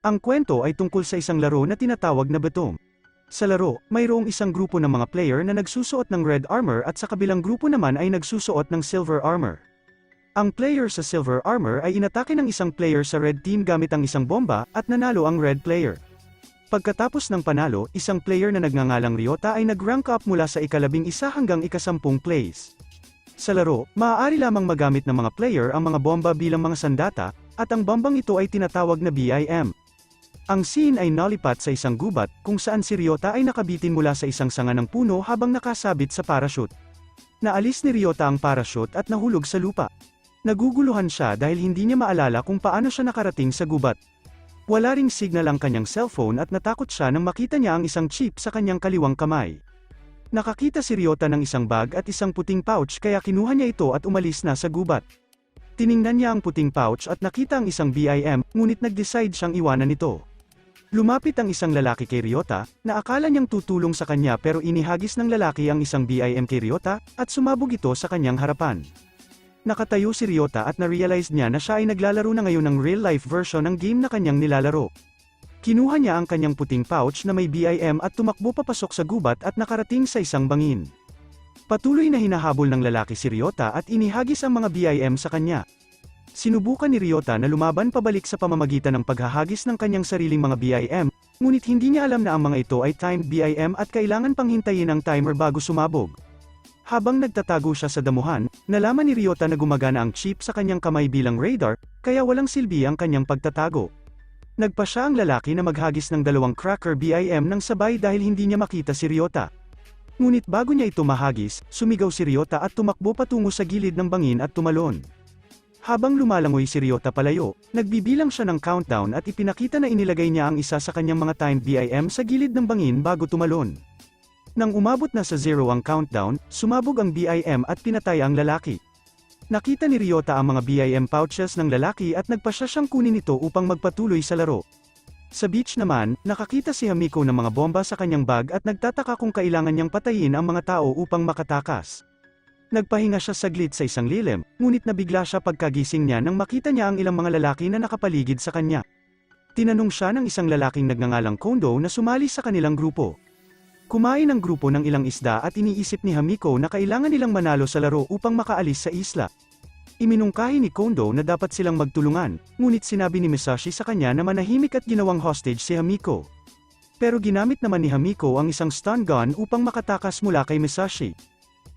Ang kwento ay tungkol sa isang laro na tinatawag na Batom. Sa laro, mayroong isang grupo ng mga player na nagsusuot ng red armor at sa kabilang grupo naman ay nagsusuot ng silver armor. Ang player sa silver armor ay inatake ng isang player sa red team gamit ang isang bomba at nanalo ang red player. Pagkatapos ng panalo, isang player na nagngangalang Ryota ay nag-rank up mula sa ika-11 hanggang ika-10 place. Sa laro, maaari lamang magamit ng mga player ang mga bomba bilang mga sandata, at ang bombang ito ay tinatawag na BIM. Ang scene ay nalipat sa isang gubat, kung saan si Ryota ay nakabitin mula sa isang sanga ng puno habang nakasabit sa parachute. Naalis ni Ryota ang parachute at nahulog sa lupa. Naguguluhan siya dahil hindi niya maalala kung paano siya nakarating sa gubat. Wala ring signal ang kanyang cellphone at natakot siya nang makita niya ang isang chip sa kanyang kaliwang kamay. Nakakita si Ryota ng isang bag at isang puting pouch kaya kinuha niya ito at umalis na sa gubat. Tiningnan niya ang puting pouch at nakita ang isang BIM, ngunit nag-decide siyang iwanan ito. Lumapit ang isang lalaki kay Ryota, na akala niyang tutulong sa kanya pero inihagis ng lalaki ang isang BIM kay Ryota, at sumabog ito sa kanyang harapan. Nakatayo si Ryota at na-realize niya na siya ay naglalaro na ngayon ng real-life version ng game na kanyang nilalaro. Kinuha niya ang kanyang puting pouch na may BIM at tumakbo papasok sa gubat at nakarating sa isang bangin. Patuloy na hinahabol ng lalaki si Ryota at inihagis ang mga BIM sa kanya. Sinubukan ni Ryota na lumaban pabalik sa pamamagitan ng paghahagis ng kanyang sariling mga BIM, ngunit hindi niya alam na ang mga ito ay timed BIM at kailangan pang hintayin ang timer bago sumabog. Habang nagtatago siya sa damuhan, nalaman ni Ryota na gumagana ang chip sa kanyang kamay bilang radar, kaya walang silbi ang kanyang pagtatago. Nagpa siya ang lalaki na maghagis ng dalawang cracker BIM ng sabay dahil hindi niya makita si Ryota. Ngunit bago niya ito mahagis, sumigaw si Ryota at tumakbo patungo sa gilid ng bangin at tumalon. Habang lumalangoy si Ryota palayo, nagbibilang siya ng countdown at ipinakita na inilagay niya ang isa sa kanyang mga timed BIM sa gilid ng bangin bago tumalon. Nang umabot na sa 0 ang countdown, sumabog ang BIM at pinatay ang lalaki. Nakita ni Ryota ang mga BIM pouches ng lalaki at nagpasya siyang kunin ito upang magpatuloy sa laro. Sa beach naman, nakakita si Hamiko ng mga bomba sa kanyang bag at nagtataka kung kailangan niyang patayin ang mga tao upang makatakas. Nagpahinga siya saglit sa isang lilim, ngunit nabigla siya pagkagising niya nang makita niya ang ilang mga lalaki na nakapaligid sa kanya. Tinanong siya ng isang lalaking nagngangalang Kondo na sumali sa kanilang grupo. Kumain ang grupo ng ilang isda at iniisip ni Hamiko na kailangan nilang manalo sa laro upang makaalis sa isla. Iminungkahi ni Kondo na dapat silang magtulungan, ngunit sinabi ni Musashi sa kanya na manahimik at ginawang hostage si Hamiko. Pero ginamit naman ni Hamiko ang isang stun gun upang makatakas mula kay Musashi.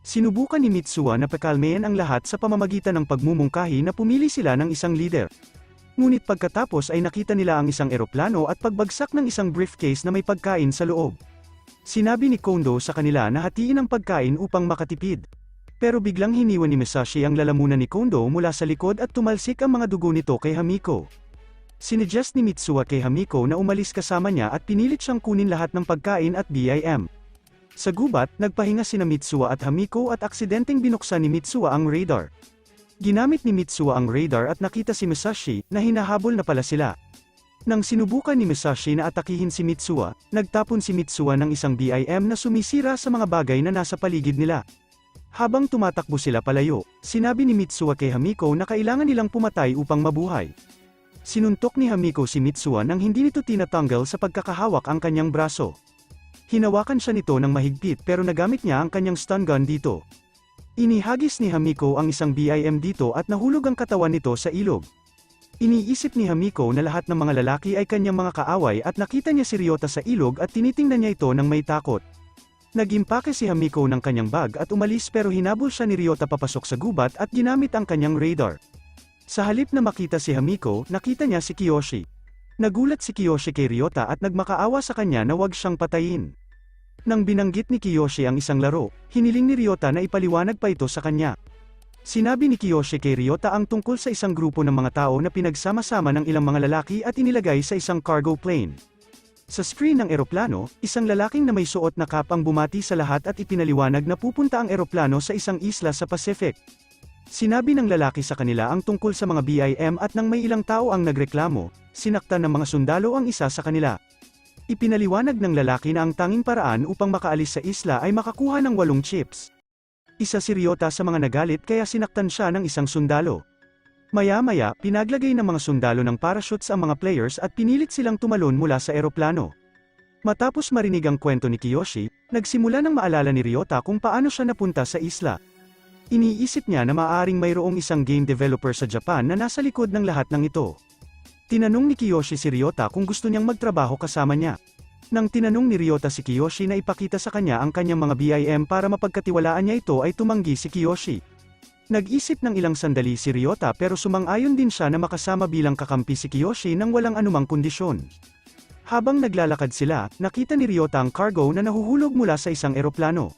Sinubukan ni Mitsuha na pakalmayan ang lahat sa pamamagitan ng pagmumungkahi na pumili sila ng isang leader. Ngunit pagkatapos ay nakita nila ang isang eroplano at pagbagsak ng isang briefcase na may pagkain sa loob. Sinabi ni Kondo sa kanila na hatiin ang pagkain upang makatipid. Pero biglang hiniwan ni Musashi ang lalamunan ni Kondo mula sa likod at tumalsik ang mga dugo nito kay Hamiko. Sinuggest ni Mitsuha kay Hamiko na umalis kasama niya at pinilit siyang kunin lahat ng pagkain at BIM. Sa gubat, nagpahinga sina Mitsuha at Hamiko at aksidenteng binuksan ni Mitsuha ang radar. Ginamit ni Mitsuha ang radar at nakita si Musashi, na hinahabol na pala sila. Nang sinubukan ni Musashi na atakihin si Mitsuha, nagtapon si Mitsuha ng isang BIM na sumisira sa mga bagay na nasa paligid nila. Habang tumatakbo sila palayo, sinabi ni Mitsuha kay Hamiko na kailangan nilang pumatay upang mabuhay. Sinuntok ni Hamiko si Mitsuha nang hindi nito tinatanggal sa pagkakahawak ang kanyang braso. Hinawakan siya nito ng mahigpit pero nagamit niya ang kanyang stun gun dito. Inihagis ni Hamiko ang isang BIM dito at nahulog ang katawan nito sa ilog. Iniisip ni Hamiko na lahat ng mga lalaki ay kanyang mga kaaway at nakita niya si Ryota sa ilog at tinitingnan niya ito ng may takot. Nagimpake si Hamiko ng kanyang bag at umalis pero hinabol siya ni Ryota papasok sa gubat at ginamit ang kanyang radar. Sa halip na makita si Hamiko, nakita niya si Kiyoshi. Nagulat si Kiyoshi kay Ryota at nagmakaawa sa kanya na wag siyang patayin. Nang binanggit ni Kiyoshi ang isang laro, hiniling ni Ryota na ipaliwanag pa ito sa kanya. Sinabi ni Kiyoshi kay Ryota ang tungkol sa isang grupo ng mga tao na pinagsama-sama ng ilang mga lalaki at inilagay sa isang cargo plane. Sa screen ng eroplano, isang lalaking na may suot na cap ang bumati sa lahat at ipinaliwanag na pupunta ang eroplano sa isang isla sa Pacific. Sinabi ng lalaki sa kanila ang tungkol sa mga BIM at nang may ilang tao ang nagreklamo, sinaktan ng mga sundalo ang isa sa kanila. Ipinaliwanag ng lalaki na ang tanging paraan upang makaalis sa isla ay makakuha ng 8 chips. Isa si Ryota sa mga nagalit kaya sinaktan siya ng isang sundalo. Maya-maya, pinaglagay ng mga sundalo ng parachutes ang mga players at pinilit silang tumalon mula sa eroplano. Matapos marinig ang kwento ni Kiyoshi, nagsimula ng maalala ni Ryota kung paano siya napunta sa isla. Iniisip niya na maaaring mayroong isang game developer sa Japan na nasa likod ng lahat ng ito. Tinanong ni Kiyoshi si Ryota kung gusto niyang magtrabaho kasama niya. Nang tinanong ni Ryota si Kiyoshi na ipakita sa kanya ang kanyang mga BIM para mapagkatiwalaan niya ito ay tumanggi si Kiyoshi. Nag-isip ng ilang sandali si Ryota pero sumang-ayon din siya na makasama bilang kakampi si Kiyoshi nang walang anumang kondisyon. Habang naglalakad sila, nakita ni Ryota ang cargo na nahuhulog mula sa isang eroplano.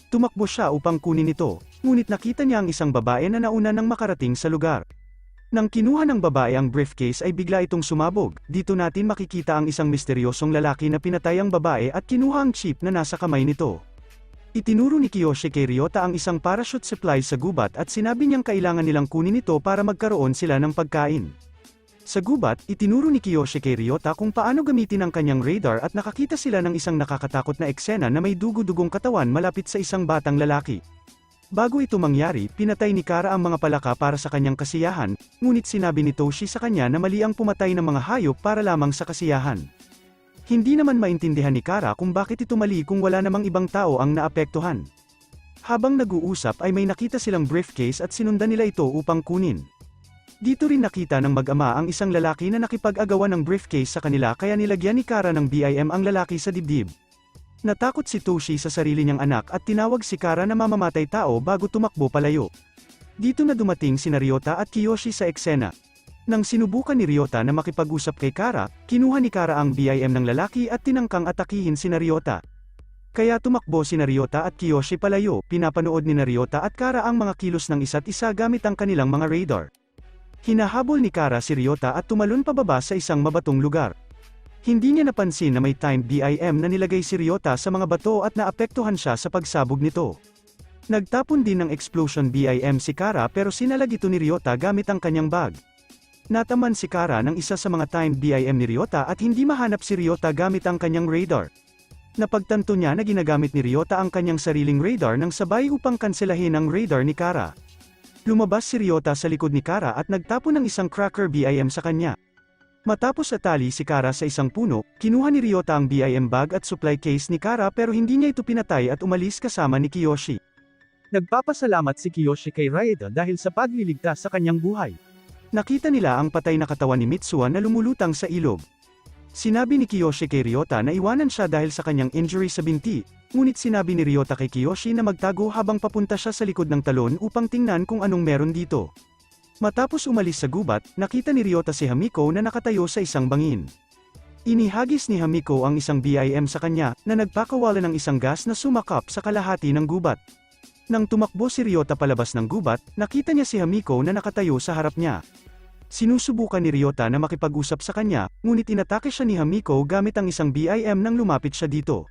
Tumakbo siya upang kunin ito, ngunit nakita niya ang isang babae na nauna nang makarating sa lugar. Nang kinuha ng babae ang briefcase ay bigla itong sumabog. Dito natin makikita ang isang misteryosong lalaki na pinatay ang babae at kinuha ang chip na nasa kamay nito. Itinuro ni Kiyoshi kay Ryota ang isang parachute supply sa gubat at sinabi niyang kailangan nilang kunin ito para magkaroon sila ng pagkain. Sa gubat, itinuro ni Kiyoshi kay Ryota kung paano gamitin ang kanyang radar at nakakita sila ng isang nakakatakot na eksena na may dugo-dugong katawan malapit sa isang batang lalaki. Bago ito mangyari, pinatay ni Kara ang mga palaka para sa kanyang kasiyahan, ngunit sinabi ni Toshi sa kanya na mali ang pumatay ng mga hayop para lamang sa kasiyahan. Hindi naman maintindihan ni Kara kung bakit ito mali kung wala namang ibang tao ang naapektuhan. Habang nag-uusap ay may nakita silang briefcase at sinundan nila ito upang kunin. Dito rin nakita ng mag-ama ang isang lalaki na nakipag-agawan ng briefcase sa kanila kaya nilagyan ni Kara ng BIM ang lalaki sa dibdib. Natakot si Toshi sa sarili niyang anak at tinawag si Kara na mamamatay tao bago tumakbo palayo. Dito na dumating sina Ryota at Kiyoshi sa eksena. Nang sinubukan ni Ryota na makipag-usap kay Kara, kinuha ni Kara ang BIM ng lalaki at tinangkang atakihin sina Ryota. Kaya tumakbo sina Ryota at Kiyoshi palayo, pinapanood ni Ryota at Kara ang mga kilos ng isa't isa gamit ang kanilang mga radar. Hinahabol ni Kara si Ryota at tumalon pababa sa isang mabatong lugar. Hindi niya napansin na may timed BIM na nilagay si Ryota sa mga bato at naapektuhan siya sa pagsabog nito. Nagtapon din ng explosion BIM si Kara pero sinalag ito ni Ryota gamit ang kanyang bag. Nataman si Kara ng isa sa mga timed BIM ni Ryota at hindi mahanap si Ryota gamit ang kanyang radar. Napagtanto niya na ginagamit ni Ryota ang kanyang sariling radar nang sabay upang kanselahin ang radar ni Kara. Lumabas si Ryota sa likod ni Kara at nagtapon ng isang cracker BIM sa kanya. Matapos atali si Kara sa isang puno, kinuha ni Ryota ang BIM bag at supply case ni Kara pero hindi niya ito pinatay at umalis kasama ni Kiyoshi. Nagpapasalamat si Kiyoshi kay Ryota dahil sa pagliligtas sa kanyang buhay. Nakita nila ang patay na katawan ni Mitsuha na lumulutang sa ilog. Sinabi ni Kiyoshi kay Ryota na iwanan siya dahil sa kanyang injury sa binti, ngunit sinabi ni Ryota kay Kiyoshi na magtago habang papunta siya sa likod ng talon upang tingnan kung anong meron dito. Matapos umalis sa gubat, nakita ni Ryota si Hamiko na nakatayo sa isang bangin. Inihagis ni Hamiko ang isang BIM sa kanya, na nagpakawala ng isang gas na sumakap sa kalahati ng gubat. Nang tumakbo si Ryota palabas ng gubat, nakita niya si Hamiko na nakatayo sa harap niya. Sinusubukan ni Ryota na makipag-usap sa kanya, ngunit inatake siya ni Hamiko gamit ang isang BIM nang lumapit siya dito.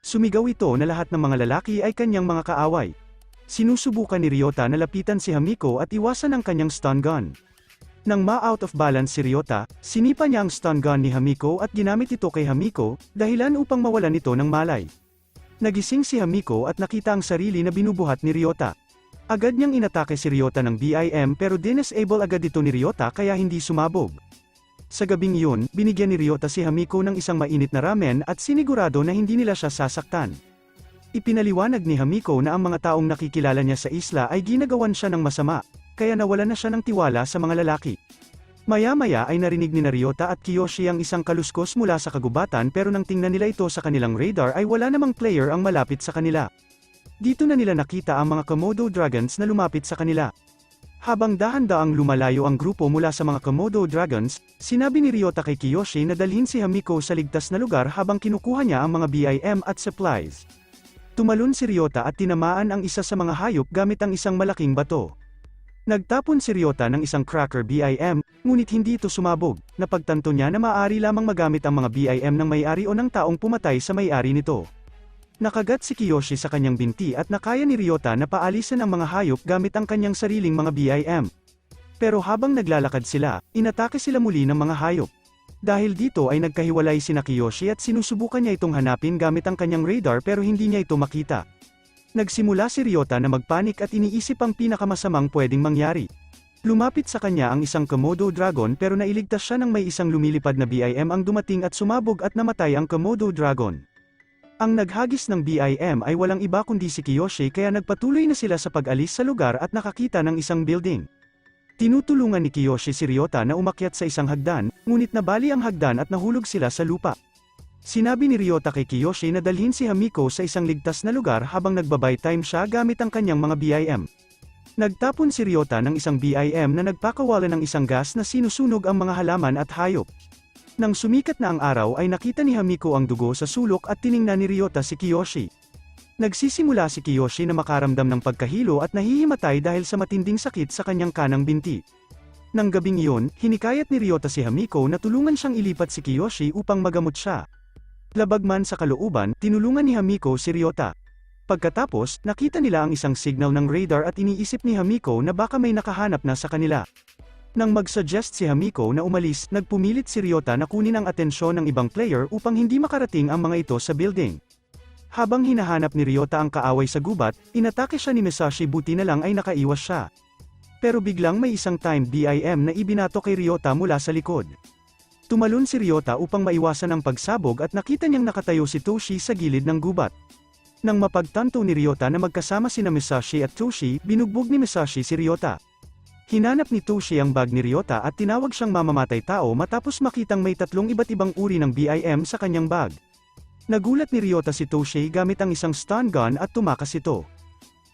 Sumigaw ito na lahat ng mga lalaki ay kanyang mga kaaway. Sinusubukan ni Ryota na lapitan si Hamiko at iwasan ang kanyang stun gun. Nang ma-out of balance si Ryota, sinipa niya ang stun gun ni Hamiko at ginamit ito kay Hamiko, dahilan upang mawalan ito ng malay. Nagising si Hamiko at nakita ang sarili na binubuhat ni Ryota. Agad niyang inatake si Ryota ng BIM pero disable agad ito ni Ryota kaya hindi sumabog. Sa gabing iyon, binigyan ni Ryota si Hamiko ng isang mainit na ramen at sinigurado na hindi nila siya sasaktan. Ipinaliwanag ni Hamiko na ang mga taong nakikilala niya sa isla ay ginagawan siya ng masama, kaya nawalan na siya ng tiwala sa mga lalaki. Maya-maya ay narinig ni Ryota at Kiyoshi ang isang kaluskos mula sa kagubatan pero nang tingnan nila ito sa kanilang radar ay wala namang player ang malapit sa kanila. Dito na nila nakita ang mga Komodo Dragons na lumapit sa kanila. Habang dahan-daang lumalayo ang grupo mula sa mga Komodo Dragons, sinabi ni Ryota kay Kiyoshi na dalhin si Hamiko sa ligtas na lugar habang kinukuha niya ang mga BIM at supplies. Tumalon si Ryota at tinamaan ang isa sa mga hayop gamit ang isang malaking bato. Nagtapon si Ryota ng isang cracker BIM, ngunit hindi ito sumabog. Napagtanto niya na maaari lamang magamit ang mga BIM ng may-ari o ng taong pumatay sa may-ari nito. Nakagat si Kiyoshi sa kanyang binti at nakaya ni Ryota na paalisan ang mga hayop gamit ang kanyang sariling mga BIM. Pero habang naglalakad sila, inatake sila muli ng mga hayop. Dahil dito ay nagkahiwalay sina Kiyoshi at sinusubukan niya itong hanapin gamit ang kanyang radar pero hindi niya ito makita. Nagsimula si Ryota na magpanik at iniisip ang pinakamasamang pwedeng mangyari. Lumapit sa kanya ang isang Komodo dragon pero nailigtas siya nang may isang lumilipad na BIM ang dumating at sumabog at namatay ang Komodo dragon. Ang naghagis ng BIM ay walang iba kundi si Kiyoshi kaya nagpatuloy na sila sa pag-alis sa lugar at nakakita ng isang building. Tinutulungan ni Kiyoshi si Ryota na umakyat sa isang hagdan, ngunit nabali ang hagdan at nahulog sila sa lupa. Sinabi ni Ryota kay Kiyoshi na dalhin si Hamiko sa isang ligtas na lugar habang nagbabay time siya gamit ang kanyang mga BIM. Nagtapon si Ryota ng isang BIM na nagpakawala ng isang gas na sinusunog ang mga halaman at hayop. Nang sumikat na ang araw ay nakita ni Hamiko ang dugo sa sulok at tiningnan ni Ryota si Kiyoshi. Nagsisimula si Kiyoshi na makaramdam ng pagkahilo at nahihimatay dahil sa matinding sakit sa kanyang kanang binti. Nang gabing iyon, hinikayat ni Ryota si Hamiko na tulungan siyang ilipat si Kiyoshi upang magamot siya. Labag man sa kalooban, tinulungan ni Hamiko si Ryota. Pagkatapos, nakita nila ang isang signal ng radar at iniisip ni Hamiko na baka may nakahanap na sa kanila. Nang mag-suggest si Hamiko na umalis, nagpumilit si Ryota na kunin ang atensyon ng ibang player upang hindi makarating ang mga ito sa building. Habang hinahanap ni Ryota ang kaaway sa gubat, inatake siya ni Musashi buti na lang ay nakaiwas siya. Pero biglang may isang timed BIM na ibinato kay Ryota mula sa likod. Tumalon si Ryota upang maiwasan ang pagsabog at nakita niyang nakatayo si Toshi sa gilid ng gubat. Nang mapagtanto ni Ryota na magkasama sina Musashi at Toshi, binugbog ni Musashi si Ryota. Hinanap ni Toshi ang bag ni Ryota at tinawag siyang mamamatay tao matapos makitang may tatlong iba't ibang uri ng BIM sa kanyang bag. Nagulat ni Ryota si Toshi gamit ang isang stun gun at tumakas ito.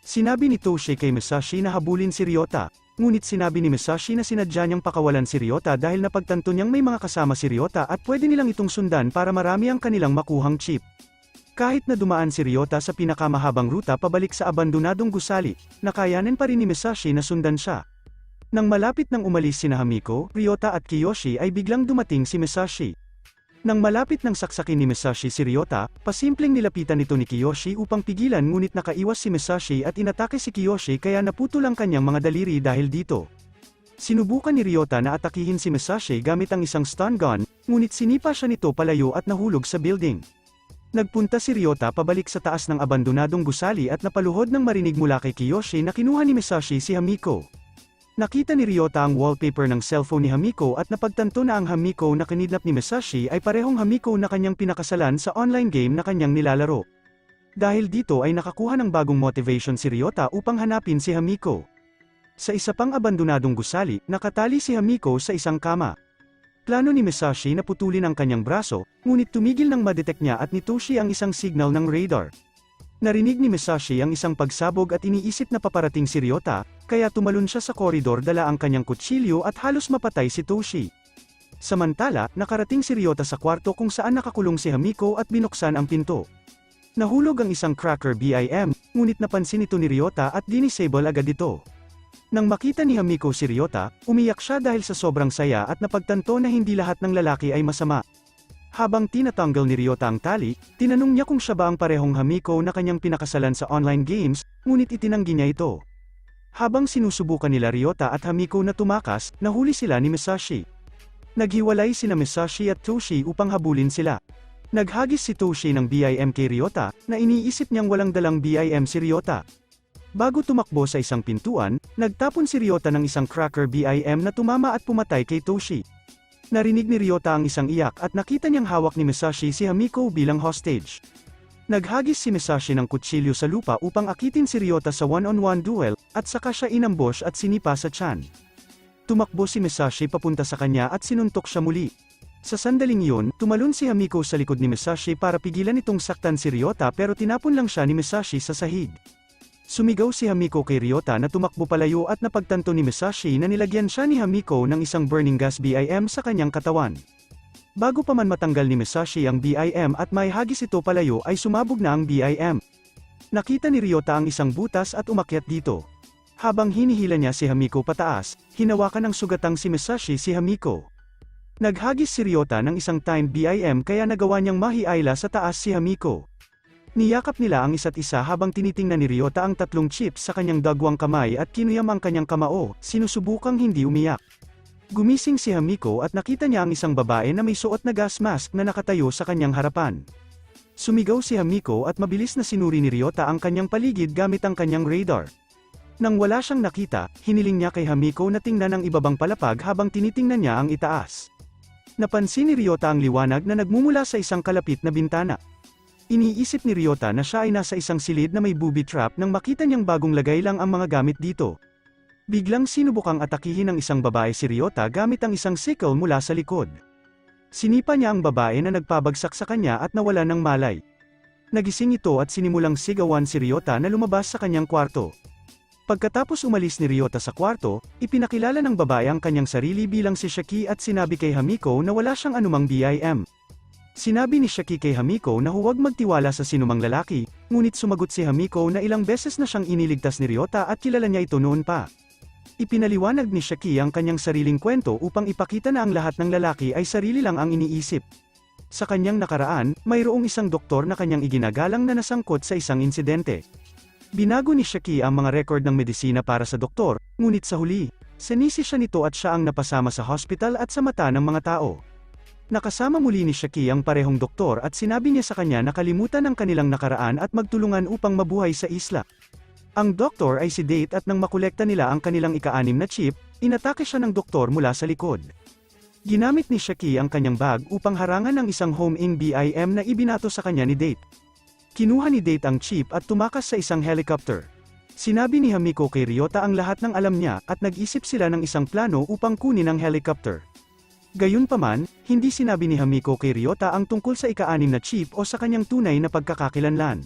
Sinabi ni Toshi kay Musashi na habulin si Ryota, ngunit sinabi ni Musashi na sinadya niyang pakawalan si Ryota dahil napagtanto niyang may mga kasama si Ryota at pwede nilang itong sundan para marami ang kanilang makuhang chip. Kahit na dumaan si Ryota sa pinakamahabang ruta pabalik sa abandonadong gusali, nakayanan pa rin ni Musashi na sundan siya. Nang malapit nang umalis sina Hamiko, Ryota at Kiyoshi ay biglang dumating si Musashi. Nang malapit nang saksakin ni Musashi si Ryota, pasimpleng nilapitan ito ni Kiyoshi upang pigilan ngunit nakaiwas si Musashi at inatake si Kiyoshi kaya naputol ang kanyang mga daliri dahil dito. Sinubukan ni Ryota na atakihin si Musashi gamit ang isang stun gun, ngunit sinipa siya nito palayo at nahulog sa building. Nagpunta si Ryota pabalik sa taas ng abandonadong gusali at napaluhod nang marinig mula kay Kiyoshi na kinuha ni Musashi si Hamiko. Nakita ni Ryota ang wallpaper ng cellphone ni Hamiko at napagtanto na ang Hamiko na kinidnap ni Musashi ay parehong Hamiko na kanyang pinakasalan sa online game na kanyang nilalaro. Dahil dito ay nakakuha ng bagong motivation si Ryota upang hanapin si Hamiko. Sa isa pang abandonadong gusali, nakatali si Hamiko sa isang kama. Plano ni Musashi na putulin ang kanyang braso, ngunit tumigil nang madetect niya at ni Toshi ang isang signal ng radar. Narinig ni Musashi ang isang pagsabog at iniisip na paparating si Ryota, kaya tumalon siya sa koridor dala ang kanyang kutsilyo at halos mapatay si Toshi. Samantala, nakarating si Ryota sa kwarto kung saan nakakulong si Hamiko at binuksan ang pinto. Nahulog ang isang cracker BIM, ngunit napansin ito ni Ryota at dinisable agad ito. Nang makita ni Hamiko si Ryota, umiyak siya dahil sa sobrang saya at napagtanto na hindi lahat ng lalaki ay masama. Habang tinatanggal ni Ryota ang tali, tinanong niya kung siya ba ang parehong Hamiko na kanyang pinakasalan sa online games, ngunit itinanggi niya ito. Habang sinusubukan nila Ryota at Hamiko na tumakas, nahuli sila ni Musashi. Naghiwalay sina Musashi at Toshi upang habulin sila. Naghagis si Toshi ng BIM kay Ryota, na iniisip niyang walang dalang BIM si Ryota. Bago tumakbo sa isang pintuan, nagtapon si Ryota ng isang cracker BIM na tumama at pumatay kay Toshi. Narinig ni Ryota ang isang iyak at nakita niyang hawak ni Musashi si Hamiko bilang hostage. Naghagis si Musashi ng kutsilyo sa lupa upang akitin si Ryota sa one-on-one duel, at saka siya inambush at sinipa sa tiyan. Tumakbo si Musashi papunta sa kanya at sinuntok siya muli. Sa sandaling iyon, tumalon si Hamiko sa likod ni Musashi para pigilan itong saktan si Ryota pero tinapon lang siya ni Musashi sa sahig. Sumigaw si Hamiko kay Ryota na tumakbo palayo at napagtanto ni Musashi na nilagyan siya ni Hamiko ng isang burning gas BIM sa kanyang katawan. Bago pa man matanggal ni Musashi ang BIM at maihagis ito palayo ay sumabog na ang BIM. Nakita ni Ryota ang isang butas at umakyat dito. Habang hinihila niya si Hamiko pataas, hinawakan ng sugatang si Musashi si Hamiko. Naghagis si Ryota ng isang timed BIM kaya nagawa niyang mahiayla sa taas si Hamiko. Niyakap nila ang isa't isa habang tinitingnan ni Ryota ang tatlong chips sa kanyang dagwang kamay at kinuyam ang kanyang kamao, sinusubukang hindi umiyak. Gumising si Hamiko at nakita niya ang isang babae na may suot na gas mask na nakatayo sa kanyang harapan. Sumigaw si Hamiko at mabilis na sinuri ni Ryota ang kanyang paligid gamit ang kanyang radar. Nang wala siyang nakita, hiniling niya kay Hamiko na tingnan ang ibabang palapag habang tinitingnan niya ang itaas. Napansin ni Ryota ang liwanag na nagmumula sa isang kalapit na bintana. Iniisip ni Ryota na siya ay nasa isang silid na may booby trap nang makita niyang bagong lagay lang ang mga gamit dito. Biglang sinubukang atakihin ng isang babae si Ryota gamit ang isang sickle mula sa likod. Sinipa niya ang babae na nagpabagsak sa kanya at nawala ng malay. Nagising ito at sinimulang sigawan si Ryota na lumabas sa kanyang kwarto. Pagkatapos umalis ni Ryota sa kwarto, ipinakilala ng babae ang kanyang sarili bilang si Shaki at sinabi kay Hamiko na wala siyang anumang BIM. Sinabi ni Shaki kay Hamiko na huwag magtiwala sa sinumang lalaki, ngunit sumagot si Hamiko na ilang beses na siyang iniligtas ni Ryota at kilala niya ito noon pa. Ipinaliwanag ni Shaki ang kanyang sariling kwento upang ipakita na ang lahat ng lalaki ay sarili lang ang iniisip. Sa kanyang nakaraan, mayroong isang doktor na kanyang iginagalang na nasangkot sa isang insidente. Binago ni Shaki ang mga record ng medisina para sa doktor, ngunit sa huli, sinisi siya nito at siya ang napasama sa hospital at sa mata ng mga tao. Nakasama muli ni Shaki ang parehong doktor at sinabi niya sa kanya na kalimutan ang kanilang nakaraan at magtulungan upang mabuhay sa isla. Ang doktor ay si Date at nang makolekta nila ang kanilang ika-6 na chip, inatake siya ng doktor mula sa likod. Ginamit ni Shaki ang kanyang bag upang harangan ang isang home-in BIM na ibinato sa kanya ni Date. Kinuha ni Date ang chip at tumakas sa isang helicopter. Sinabi ni Hamiko kay Ryota ang lahat ng alam niya at nag-isip sila ng isang plano upang kunin ang helicopter. Gayunpaman, hindi sinabi ni Hamiko kay Ryota ang tungkol sa ika-6 na chip o sa kanyang tunay na pagkakakilanlan.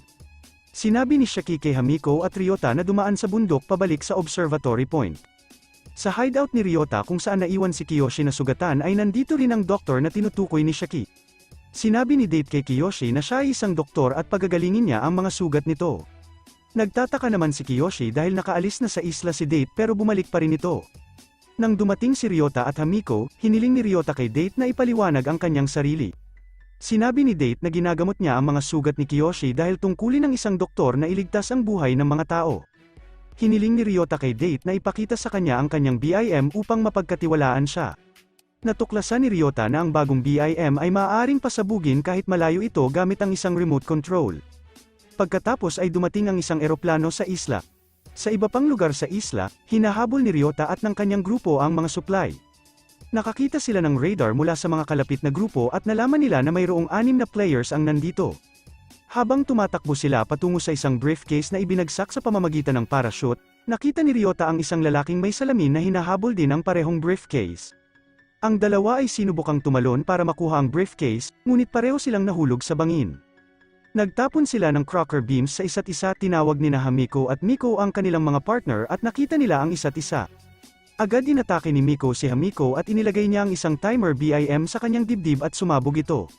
Sinabi ni Shaki kay Hamiko at Ryota na dumaan sa bundok pabalik sa observatory point. Sa hideout ni Ryota kung saan naiwan si Kiyoshi na sugatan ay nandito rin ang doktor na tinutukoy ni Shaki. Sinabi ni Date kay Kiyoshi na siya ay isang doktor at pagagalingin niya ang mga sugat nito. Nagtataka naman si Kiyoshi dahil nakaalis na sa isla si Date pero bumalik pa rin ito. Nang dumating si Ryota at Hamiko, hiniling ni Ryota kay Date na ipaliwanag ang kanyang sarili. Sinabi ni Date na ginagamot niya ang mga sugat ni Kiyoshi dahil tungkulin ng isang doktor na iligtas ang buhay ng mga tao. Hiniling ni Ryota kay Date na ipakita sa kanya ang kanyang BIM upang mapagkatiwalaan siya. Natuklasan ni Ryota na ang bagong BIM ay maaaring pasabugin kahit malayo ito gamit ang isang remote control. Pagkatapos ay dumating ang isang eroplano sa isla. Sa iba pang lugar sa isla, hinahabol ni Ryota at ng kanyang grupo ang mga supply. Nakakita sila ng radar mula sa mga kalapit na grupo at nalaman nila na mayroong 6 na players ang nandito. Habang tumatakbo sila patungo sa isang briefcase na ibinagsak sa pamamagitan ng parachute, nakita ni Ryota ang isang lalaking may salamin na hinahabol din ang parehong briefcase. Ang dalawa ay sinubukang tumalon para makuha ang briefcase, ngunit pareho silang nahulog sa bangin. Nagtapon sila ng Crocker beams sa isa't isa, tinawag ni Hamiko at Miko ang kanilang mga partner at nakita nila ang isa't isa. Agad inatake ni Miko si Hamiko at inilagay niya ang isang timer BIM sa kanyang dibdib at sumabog ito.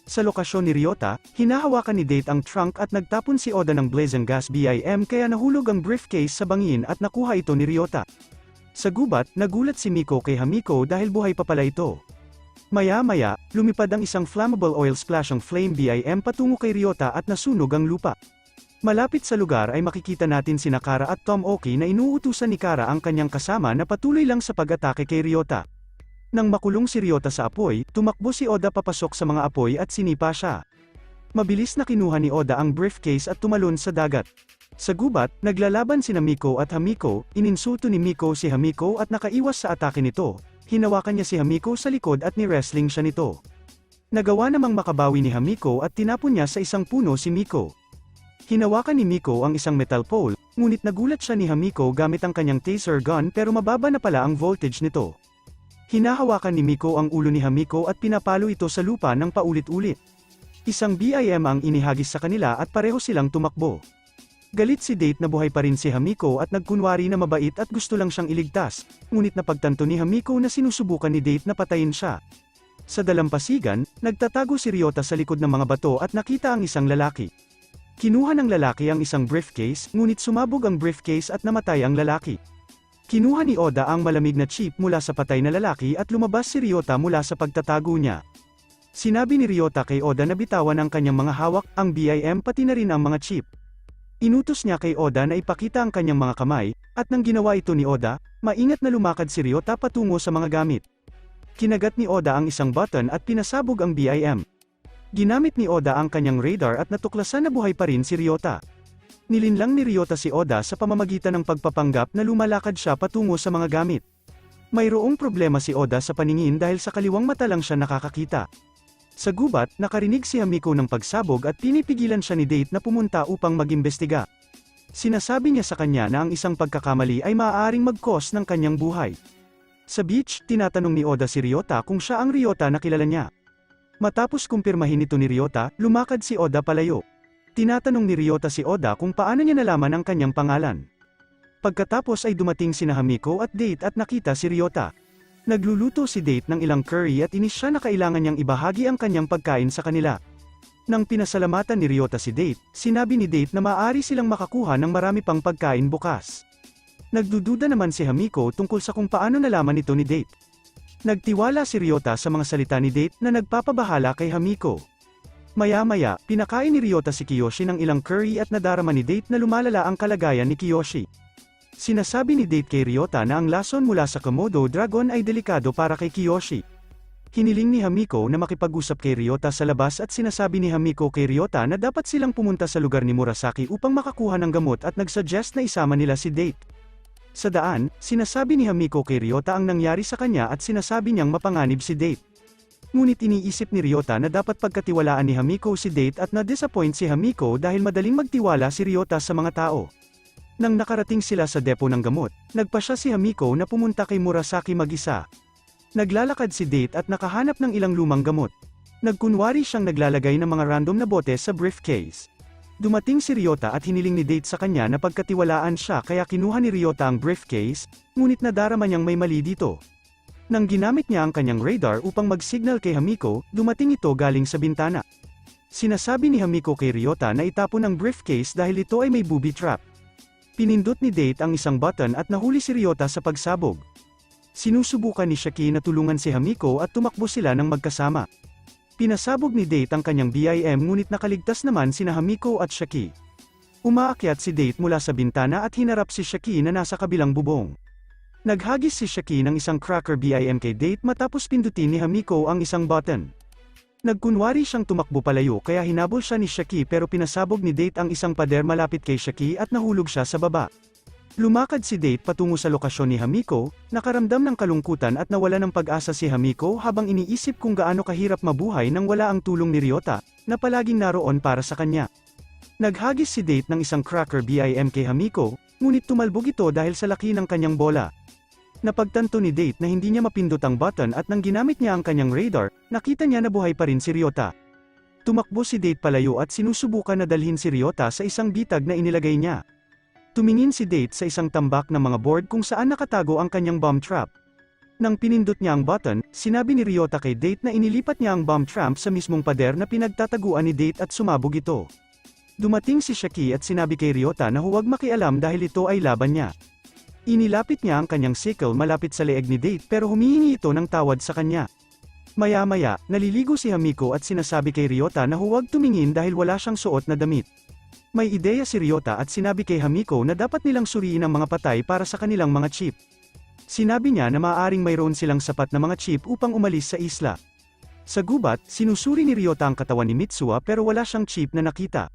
Sa lokasyon ni Ryota, hinahawakan ni Date ang trunk at nagtapon si Oda ng blazing gas BIM kaya nahulog ang briefcase sa bangin at nakuha ito ni Ryota. Sa gubat, nagulat si Miko kay Hamiko dahil buhay pa pala ito. Maya-maya, lumipad ang isang flammable oil splash ang flame BIM patungo kay Ryota at nasunog ang lupa. Malapit sa lugar ay makikita natin sina Kara at Tomoki na inuutusan ni Kara ang kanyang kasama na patuloy lang sa pag-atake kay Ryota. Nang makulong si Ryota sa apoy, tumakbo si Oda papasok sa mga apoy at sinipa siya. Mabilis na kinuha ni Oda ang briefcase at tumalon sa dagat. Sa gubat, naglalaban sina Miko at Hamiko, ininsulto ni Miko si Hamiko at nakaiwas sa atake nito. Hinawakan niya si Hamiko sa likod at ni-wrestling siya nito. Nagawa namang makabawi ni Hamiko at tinapon niya sa isang puno si Miko. Hinawakan ni Miko ang isang metal pole, ngunit nagulat siya ni Hamiko gamit ang kanyang taser gun pero mababa na pala ang voltage nito. Hinahawakan ni Miko ang ulo ni Hamiko at pinapalo ito sa lupa ng paulit-ulit. Isang BIM ang inihagis sa kanila at pareho silang tumakbo. Galit si Date na buhay pa rin si Hamiko at nagkunwari na mabait at gusto lang siyang iligtas, ngunit napagtanto ni Hamiko na sinusubukan ni Date na patayin siya. Sa dalampasigan, nagtatago si Ryota sa likod ng mga bato at nakita ang isang lalaki. Kinuha ng lalaki ang isang briefcase, ngunit sumabog ang briefcase at namatay ang lalaki. Kinuha ni Oda ang malamig na chip mula sa patay na lalaki at lumabas si Ryota mula sa pagtatago niya. Sinabi ni Ryota kay Oda na bitawan ang kanyang mga hawak, ang BIM pati na rin ang mga chip. Inutos niya kay Oda na ipakita ang kanyang mga kamay, at nang ginawa ito ni Oda, maingat na lumakad si Ryota patungo sa mga gamit. Kinagat ni Oda ang isang button at pinasabog ang BIM. Ginamit ni Oda ang kanyang radar at natuklasan na buhay pa rin si Ryota. Nilinlang ni Ryota si Oda sa pamamagitan ng pagpapanggap na lumalakad siya patungo sa mga gamit. Mayroong problema si Oda sa paningin dahil sa kaliwang mata lang siya nakakakita. Sa gubat, nakarinig si Hamiko ng pagsabog at pinipigilan siya ni Date na pumunta upang mag-imbestiga. Sinasabi niya sa kanya na ang isang pagkakamali ay maaaring mag-cause ng kanyang buhay. Sa beach, tinatanong ni Oda si Ryota kung siya ang Ryota na kilala niya. Matapos kumpirmahin ito ni Ryota, lumakad si Oda palayo. Tinatanong ni Ryota si Oda kung paano niya nalaman ang kanyang pangalan. Pagkatapos ay dumating sina Hamiko at Date at nakita si Ryota. Nagluluto si Date ng ilang curry at inis siya na kailangan niyang ibahagi ang kanyang pagkain sa kanila. Nang pinasalamatan ni Ryota si Date, sinabi ni Date na maaari silang makakuha ng marami pang pagkain bukas. Nagdududa naman si Hamiko tungkol sa kung paano nalaman ito ni Date. Nagtiwala si Ryota sa mga salita ni Date na nagpapabahala kay Hamiko. Maya-maya, pinakain ni Ryota si Kiyoshi ng ilang curry at nadarama ni Date na lumalala ang kalagayan ni Kiyoshi. Sinasabi ni Date kay Ryota na ang lason mula sa Komodo Dragon ay delikado para kay Kiyoshi. Hiniling ni Hamiko na makipag-usap kay Ryota sa labas at sinasabi ni Hamiko kay Ryota na dapat silang pumunta sa lugar ni Murasaki upang makakuha ng gamot at nagsuggest na isama nila si Date. Sa daan, sinasabi ni Hamiko kay Ryota ang nangyari sa kanya at sinasabi niyang mapanganib si Date. Ngunit iniisip ni Ryota na dapat pagkatiwalaan ni Hamiko si Date at na-disappoint si Hamiko dahil madaling magtiwala si Ryota sa mga tao. Nang nakarating sila sa depo ng gamot, nagpasya si Hamiko na pumunta kay Murasaki mag-isa. Naglalakad si Date at nakahanap ng ilang lumang gamot. Nagkunwari siyang naglalagay ng mga random na bote sa briefcase. Dumating si Ryota at hiniling ni Date sa kanya na pagkatiwalaan siya kaya kinuha ni Ryota ang briefcase, ngunit nadarama niyang may mali dito. Nang ginamit niya ang kanyang radar upang mag-signal kay Hamiko, dumating ito galing sa bintana. Sinasabi ni Hamiko kay Ryota na itapon ang briefcase dahil ito ay may booby trap. Pinindot ni Date ang isang button at nahuli si Ryota sa pagsabog. Sinusubukan ni Shaki na tulungan si Hamiko at tumakbo sila ng magkasama. Pinasabog ni Date ang kanyang BIM ngunit nakaligtas naman sina Hamiko at Shaki. Umaakyat si Date mula sa bintana at hinarap si Shaki na nasa kabilang bubong. Naghagis si Shaki ng isang cracker BIM kay Date matapos pindutin ni Hamiko ang isang button. Nagkunwari siyang tumakbo palayo kaya hinabol siya ni Shaki pero pinasabog ni Date ang isang pader malapit kay Shaki at nahulog siya sa baba. Lumakad si Date patungo sa lokasyon ni Hamiko, nakaramdam ng kalungkutan at nawala ng pag-asa si Hamiko habang iniisip kung gaano kahirap mabuhay nang wala ang tulong ni Ryota, na palaging naroon para sa kanya. Naghagis si Date ng isang cracker BIM kay Hamiko, ngunit tumalbog ito dahil sa laki ng kanyang bola. Napagtanto ni Date na hindi niya mapindot ang button at nang ginamit niya ang kanyang radar, nakita niya na buhay pa rin si Ryota. Tumakbo si Date palayo at sinusubukan na dalhin si Ryota sa isang bitag na inilagay niya. Tumingin si Date sa isang tambak ng mga board kung saan nakatago ang kanyang bomb trap. Nang pinindot niya ang button, sinabi ni Ryota kay Date na inilipat niya ang bomb trap sa mismong pader na pinagtataguan ni Date at sumabog ito. Dumating si Shaki at sinabi kay Ryota na huwag makialam dahil ito ay laban niya. Inilapit niya ang kanyang sickle malapit sa leeg ni Date pero humihingi ito ng tawad sa kanya. Maya-maya, naliligo si Hamiko at sinasabi kay Ryota na huwag tumingin dahil wala siyang suot na damit. May ideya si Ryota at sinabi kay Hamiko na dapat nilang suriin ang mga patay para sa kanilang mga chip. Sinabi niya na maaaring mayroon silang sapat na mga chip upang umalis sa isla. Sa gubat, sinusuri ni Ryota ang katawan ni Mitsuha pero wala siyang chip na nakita.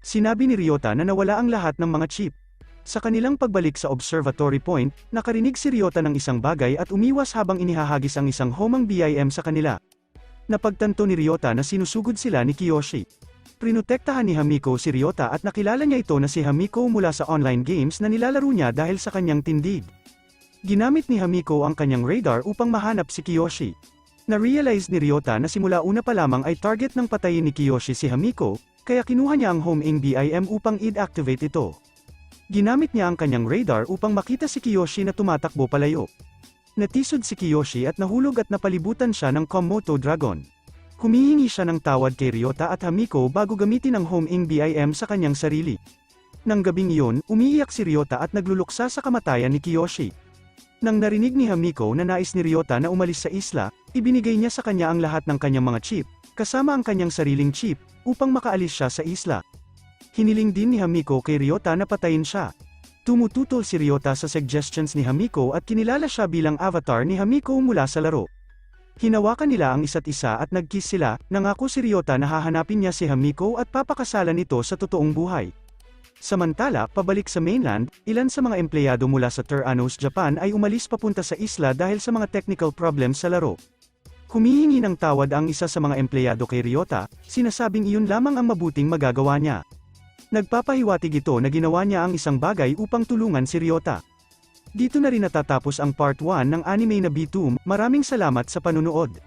Sinabi ni Ryota na nawala ang lahat ng mga chip. Sa kanilang pagbalik sa observatory point, nakarinig si Ryota ng isang bagay at umiwas habang inihahagis ang isang homang BIM sa kanila. Napagtanto ni Ryota na sinusugod sila ni Kiyoshi. Prinotektahan ni Hamiko si Ryota at nakilala niya ito na si Hamiko mula sa online games na nilalaro niya dahil sa kanyang tindig. Ginamit ni Hamiko ang kanyang radar upang mahanap si Kiyoshi. Na-realize ni Ryota na simula una pa lamang ay target ng patayin ni Kiyoshi si Hamiko, kaya kinuha niya ang homing BIM upang i-activate ito. Ginamit niya ang kanyang radar upang makita si Kiyoshi na tumatakbo palayo. Natisod si Kiyoshi at nahulog at napalibutan siya ng Komodo Dragon. Humihingi siya ng tawad kay Ryota at Hamiko bago gamitin ang homing BIM sa kanyang sarili. Nang gabing iyon, umiiyak si Ryota at nagluluksa sa kamatayan ni Kiyoshi. Nang narinig ni Hamiko na nais ni Ryota na umalis sa isla, ibinigay niya sa kanya ang lahat ng kanyang mga chip, kasama ang kanyang sariling chip, upang makaalis siya sa isla. Hiniling din ni Hamiko kay Ryota na patayin siya. Tumututol si Ryota sa suggestions ni Hamiko at kinilala siya bilang avatar ni Hamiko mula sa laro. Hinawakan nila ang isa't isa at nag-kiss sila, nangako si Ryota na hahanapin niya si Hamiko at papakasalan ito sa totoong buhay. Samantala, pabalik sa mainland, ilan sa mga empleyado mula sa Terranos, Japan ay umalis papunta sa isla dahil sa mga technical problems sa laro. Humihingi ng tawad ang isa sa mga empleyado kay Ryota, sinasabing iyon lamang ang mabuting magagawa niya. Nagpapahiwatig ito na ginawa niya ang isang bagay upang tulungan si Ryota. Dito na rin natatapos ang part 1 ng anime na B2. Maraming salamat sa panunood.